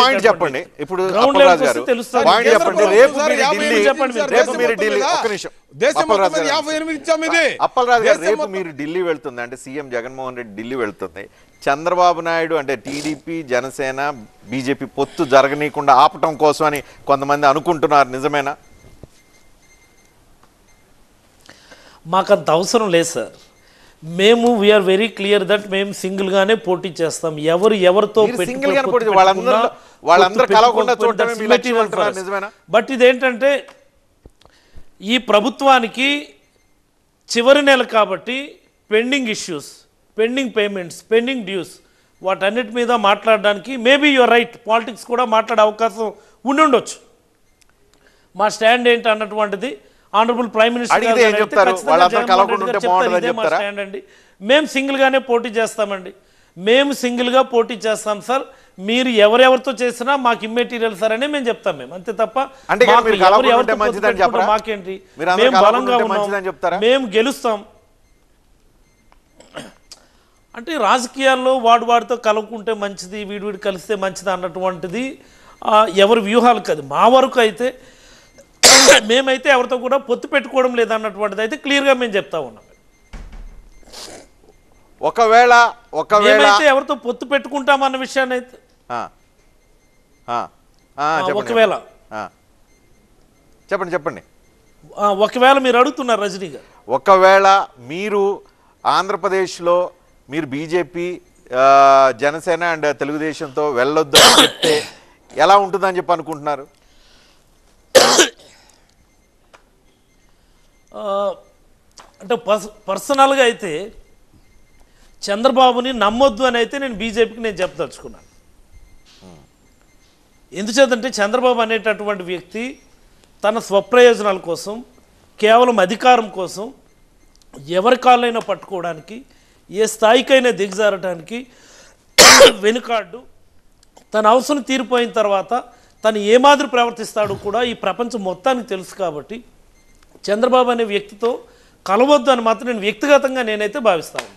Point చెప్పండి ఇప్పుడు అప్పలరాజు గారు పాయింట్ చెప్పండి రేపు మీరు ఢిల్లీ ఒక్క నిమిషం అప్పలరాజు గారు రేపు మీరు ఢిల్లీ వెళ్తుంది అంటే సీఎం జగన్మోహన్ రెడ్డి ఢిల్లీ వెళ్తుంది చంద్రబాబు నాయుడు అంటే టీడీపీ జనసేన బీజేపీ పొత్తు జరగనీయకుండా ఆపటం కోసం అని కొంతమంది అనుకుంటున్నారు నిజమేనా మాకంత అవసరం లేదు సార్ మేము వీఆర్ వెరీ క్లియర్ దట్ మేము సింగిల్ గానే పోటీ చేస్తాం ఎవరితో బట్ ఇదేంటంటే ఈ ప్రభుత్వానికి చివరి నెల కాబట్టి pending issues pending payments pending dues వాటన్నిటి మీద మాట్లాడడానికి మేబీ యువర్ రైట్ పాలిటిక్స్ కూడా మాట్లాడే అవకాశం ఉండొచ్చు మా స్టాండ్ ఏంటి అన్నటువంటిది ఆనరబుల్ ప్రైమ్ మినిస్టర్ స్టాండ్ అండి మేము సింగిల్ గానే పోటీ చేస్తామండి మేము సింగిల్ గా పోటీ చేస్తాం సార్ మీరు ఎవరెవరితో చేసినా మాకు ఇమ్మెటీరియల్ సార్ అని మేము చెప్తాం మేము అంతే తప్ప మాకేంటి మేము బలంగా ఉన్నాం మేము గెలుస్తాం అంటే రాజకీయాల్లో వాడితో కలుపుకుంటే మంచిది వీడి కలిస్తే మంచిది అన్నటువంటిది ఎవరి వ్యూహాలు కాదు మా వరకు అయితే మేమైతే ఎవరితో కూడా పొత్తు పెట్టుకోవడం లేదన్నటువంటిది అయితే క్లియర్గా మేము చెప్తా ఉన్నాం ఒకవేళ ఎవరితో పొత్తు పెట్టుకుంటామన్న విషయాన్ని అయితే ఒకవేళ చెప్పండి ఒకవేళ మీరు అడుగుతున్నారు రజనీ గారు ఒకవేళ మీరు ఆంధ్రప్రదేశ్లో మీరు బీజేపీ జనసేన అండ్ తెలుగుదేశంతో వెళ్ళొద్దు అని చెప్తే ఎలా ఉంటుందని చెప్పి అనుకుంటున్నారు అంటే పర్సనల్గా అయితే చంద్రబాబుని నమ్మొద్దు అని అయితే నేను బీజేపీకి నేను చెప్పదలుచుకున్నాను ఎందుచేతంటే చంద్రబాబు అనేటటువంటి వ్యక్తి తన స్వప్రయోజనాల కోసం కేవలం అధికారం కోసం ఎవరి కాళ్ళైనా పట్టుకోవడానికి ఏ స్థాయికైనా దిగజారడానికి వెనుకాడ్డు తన అవసరం తీరిపోయిన తర్వాత తను ఏ మాదిరి ప్రవర్తిస్తాడో కూడా ఈ ప్రపంచం మొత్తానికి తెలుసు కాబట్టి చంద్రబాబు అనే వ్యక్తితో కలవద్దు అని మాత్రం నేను వ్యక్తిగతంగా నేనైతే భావిస్తాను.